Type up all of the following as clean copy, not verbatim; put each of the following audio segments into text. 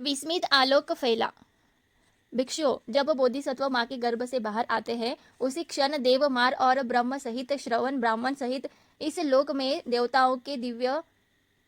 विस्मित आलोक फैला। भिक्षुओं, जब बोधिसत्व माँ के गर्भ से बाहर आते हैं उसी क्षण देव मार और ब्रह्म सहित श्रवण ब्राह्मण सहित इस लोक में देवताओं के दिव्य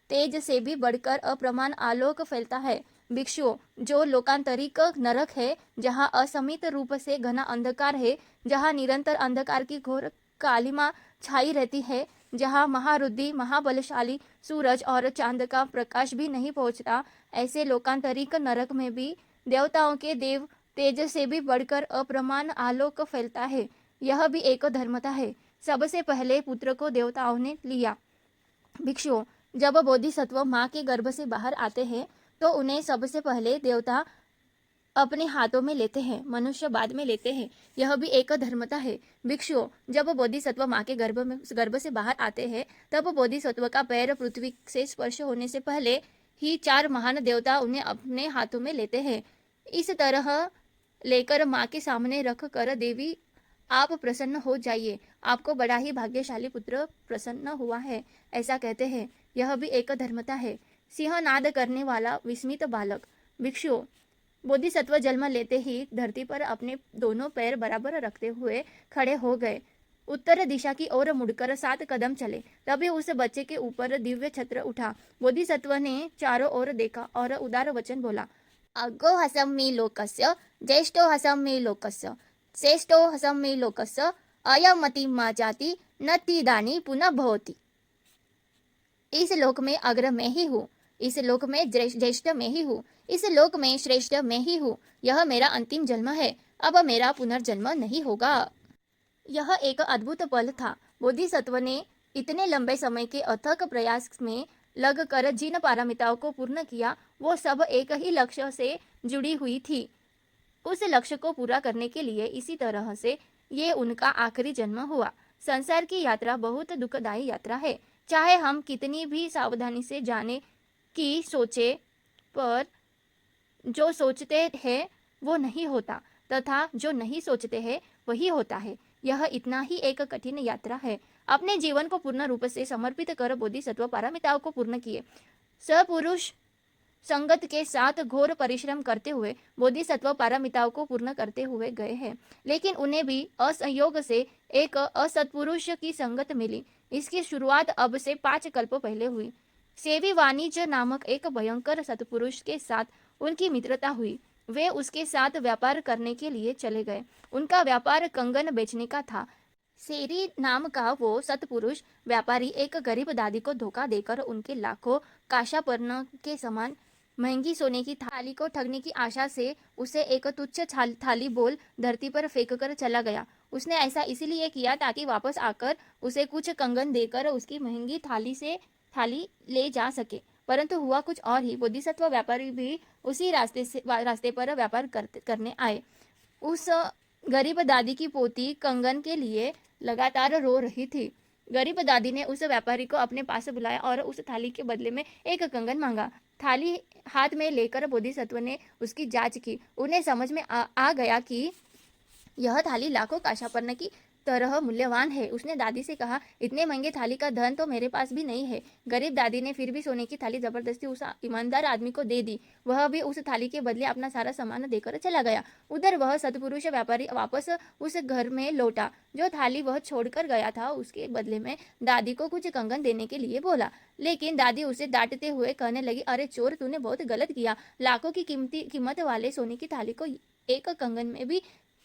तेज से भी बढ़कर अप्रमाण आलोक फैलता है। भिक्षुओं, जो लोकांतरिक नरक है, जहाँ असमित रूप से घना अंधकार है, जहाँ निरंतर अंधकार की घोर कालिमा छाई रहती है, जहाँ महारुद्धि महाबलशाली सूरज और चांद का प्रकाश भी नहीं पहुँचता, ऐसे लोकांतरिक नरक में भी देवताओं के देव तेज से भी बढ़कर अप्रमाण आलोक फैलता है। यह भी एक धर्मता है। सबसे पहले पुत्र को देवताओं ने लिया। भिक्षुओं, जब बोधिसत्व माँ के गर्भ से बाहर आते हैं तो उन्हें सबसे पहले देवता अपने हाथों में लेते हैं, मनुष्य बाद में लेते हैं। यह भी एक धर्मता है। भिक्षुओं, जब बोधिसत्व माँ के गर्भ से बाहर आते हैं तब बोधिसत्व का पैर पृथ्वी से स्पर्श होने से पहले ही 4 महान देवता उन्हें अपने हाथों में लेते हैं। इस तरह लेकर माँ के सामने रख कर देवी आप प्रसन्न हो जाइए, आपको बड़ा ही भाग्यशाली पुत्र प्रसन्न हुआ है, ऐसा कहते हैं। यह भी एक धर्मता है। सिंहनाद करने वाला विस्मित बालक। भिक्षुओं, बोधिसत्व जन्म लेते ही धरती पर अपने दोनों पैर बराबर रखते हुए खड़े हो गए। उत्तर दिशा की ओर मुड़कर 7 कदम चले। तभी उस बच्चे के ऊपर दिव्य छत्र उठा। बोधिसत्व ने चारों ओर देखा और उदार वचन बोला, अग्गो हसम्मि लोकस्य ज्येष्ठो हसम्मि लोकस्य श्रेष्ठो हसम्मि लोकस्य अयमति मा जाति न तीदानी पुनः भवति। इस लोक में अग्र में ही हूँ, इस लोक में ज्येष्ठ में ही हूँ, इस लोक में श्रेष्ठ में ही हूँ। यह मेरा अंतिम जन्म है, अब मेरा पुनर्जन्म नहीं होगा। यह एक अद्भुत पल था। बोधिसत्व ने इतने लंबे समय के अथक प्रयास में लगकर जिन पारमिताओं को पूर्ण किया वो सब एक ही लक्ष्य से जुड़ी हुई थी। उस लक्ष्य को पूरा करने के लिए इसी तरह से ये उनका आखिरी जन्म हुआ। संसार की यात्रा बहुत दुखदायी यात्रा है। चाहे हम कितनी भी सावधानी से जाने की सोचे, पर जो सोचते हैं वो नहीं होता तथा जो नहीं सोचते हैं वही होता है। यह इतना ही एक कठिन यात्रा है। अपने जीवन को पूर्ण रूप से समर्पित कर बोधिसत्व पारमिताओं को पूर्ण किए। सपुरुष संगत के साथ घोर परिश्रम करते हुए बोधिसत्व पारमिताओं को पूर्ण करते हुए गए हैं, लेकिन उन्हें भी असंयोग से एक असत्पुरुष की संगत मिली। इसकी शुरुआत अब से 5 कल्प पहले हुई। सेवी वाणिज्य नामक एक भयंकर सत्पुरुष के साथ उनकी मित्रता हुई। वे उसके साथ व्यापार करने के लिए चले गए। उनका व्यापार कंगन बेचने का था। सेरी नाम का वो सत्पुरुष व्यापारी एक गरीब दादी को धोखा देकर उनके लाखों काशापर्ण के समान महंगी सोने की थाली को ठगने की आशा से उसे एक तुच्छ थाली बोल धरती पर फेंक कर चला गया। उसने ऐसा इसीलिए किया ताकि वापस आकर उसे कुछ कंगन देकर उसकी महंगी थाली ले जा सके, परंतु हुआ कुछ और ही। बोधिसत्व व्यापारी भी उसी रास्ते पर व्यापार करने आए। उस गरीब दादी की पोती कंगन के लिए लगातार रो रही थी। गरीब दादी ने उस व्यापारी को अपने पास बुलाया और उस थाली के बदले में एक कंगन मांगा। थाली हाथ में लेकर बोधिसत्व ने उसकी जांच की। उन्हें समझ में आ गया कि यह थाली लाखों काशापर्ण की तरह मूल्यवान है। उसने दादी से कहा, इतने महंगे थाली का धन तो मेरे पास भी नहीं है। गरीब दादी ने फिर भी सोने की थाली जबरदस्ती उस ईमानदार आदमी को दे दी। वह भी उस थाली के बदले अपना सारा सामान देकर चला गया। उधर वह सत्पुरुष व्यापारी वापस उस घर में लौटा। जो थाली वह छोड़कर गया था उसके बदले में दादी को कुछ कंगन देने के लिए बोला, लेकिन दादी उसे डांटते हुए कहने लगी, अरे चोर, तूने बहुत गलत किया। लाखों की कीमत वाले सोने की थाली को एक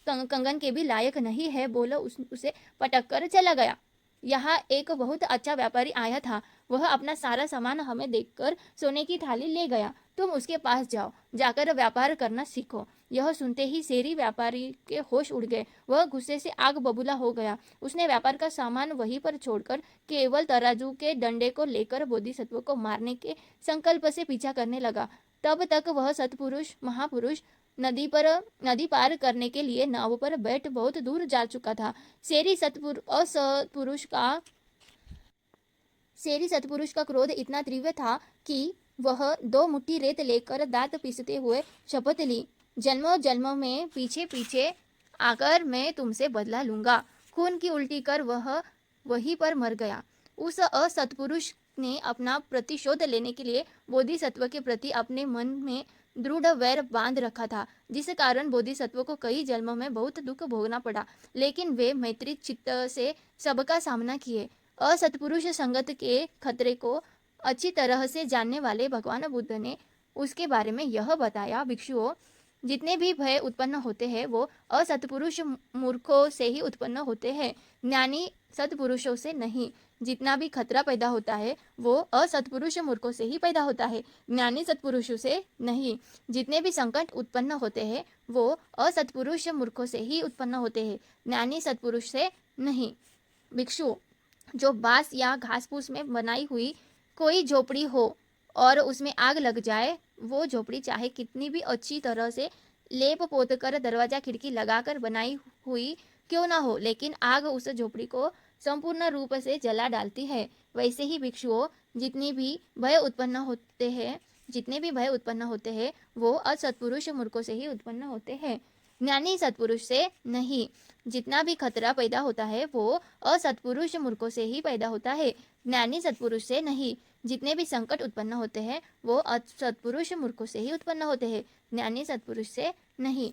कंगन के भी लायक नहीं है, बोलो उसे पटक कर चला गया। यहाँ एक बहुत अच्छा व्यापारी आया था। वह अपना सारा सामान हमें देकर सोने की थाली ले गया। तुम उसके पास जाओ, जाकर व्यापार करना सीखो। यह सुनते ही सेरी व्यापारी के होश उड़ गए। वह गुस्से से आग बबूला हो गया। उसने व्यापार का सामान वहीं पर छोड़कर केवल तराजू के डंडे को लेकर बोधिसत्व को मारने के संकल्प से पीछा करने लगा। तब तक वह सत्पुरुष महापुरुष नदी पार करने के लिए नाव पर बैठ बहुत दूर जा चुका था। सेरी सत्पुरुष का क्रोध इतना तीव्र था कि वह 2 मुट्ठी रेत लेकर दांत पीसते हुए शपथ ली, जन्मों जन्मों में पीछे पीछे आकर मैं तुमसे बदला लूंगा। खून की उल्टी कर वह वहीं पर मर गया। उस असत्पुरुष ने अपना प्रतिशोध लेने के लिए बोधिसत्व के प्रति अपने मन में दृढ़ वैर बांध रखा था, जिस कारण बोधिसत्व को कई जन्मों में बहुत दुख भोगना पड़ा। लेकिन वे मैत्री चित्त से सबका सामना किए। असत्पुरुष संगत के खतरे को अच्छी तरह से जानने वाले भगवान बुद्ध ने उसके बारे में यह बताया, भिक्षुओं, जितने भी भय उत्पन्न होते हैं वो असत्पुरुष मूर्खों से ही उत्पन्न होते हैं, ज्ञानी सत्पुरुषों से नहीं। जितना भी खतरा पैदा होता है वो असत्पुरुष मूर्खों से ही पैदा होता है, ज्ञानी सत्पुरुषों से नहीं। जितने भी संकट उत्पन्न होते हैं वो असत्पुरुष मूर्खों से ही उत्पन्न होते हैं, ज्ञानी सत्पुरुष से नहीं। भिक्षु, जो बांस या घास फूस में बनाई हुई कोई झोपड़ी हो और उसमें आग लग जाए, वो झोपड़ी चाहे कितनी भी अच्छी तरह से लेप पोत कर दरवाजा खिड़की लगाकर बनाई हुई क्यों ना हो, लेकिन आग उस झोपड़ी को संपूर्ण रूप से जला डालती है। वैसे ही भिक्षुओं, जितने भी भय उत्पन्न होते हैं वो असत्पुरुष मूर्खों से ही उत्पन्न होते हैं, ज्ञानी सत्पुरुष से नहीं। जितना भी खतरा पैदा होता है वो असत्पुरुष मूर्खों से ही पैदा होता है, ज्ञानी सत्पुरुष से नहीं। जितने भी संकट उत्पन्न होते हैं वो असत्पुरुष मूर्खों से ही उत्पन्न होते हैं, ज्ञानी सत्पुरुष से नहीं।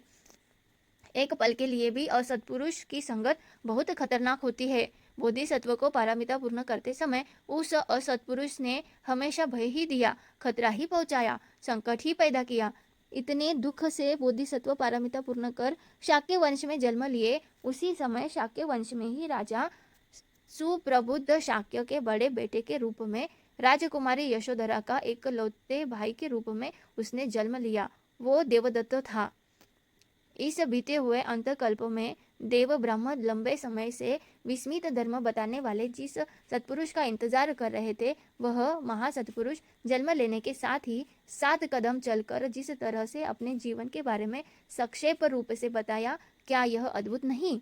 एक पल के लिए भी असत्पुरुष की संगत बहुत खतरनाक होती है। बोधिसत्व को पारमिता पूर्ण करते समय उस असत्पुरुष ने हमेशा भय ही दिया, खतरा ही पहुंचाया, संकट ही पैदा किया। इतने दुख से बोधिसत्व पारमिता पूर्ण कर शाक्य वंश में जन्म लिए। उसी समय शाक्य वंश में ही राजा सुप्रबुद्ध शाक्य के बड़े बेटे के रूप में राजकुमारी यशोधरा का एक लौते भाई के रूप में उसने जन्म लिया। वो देवदत्त था। इस बीते हुए अंतकल्प में देव ब्रह्म लंबे समय से विस्मित धर्म बताने वाले जिस सत्पुरुष का इंतजार कर रहे थे वह महासत्पुरुष जन्म लेने के साथ ही 7 कदम चलकर जिस तरह से अपने जीवन के बारे में संक्षेप रूप से बताया, क्या यह अद्भुत नहीं?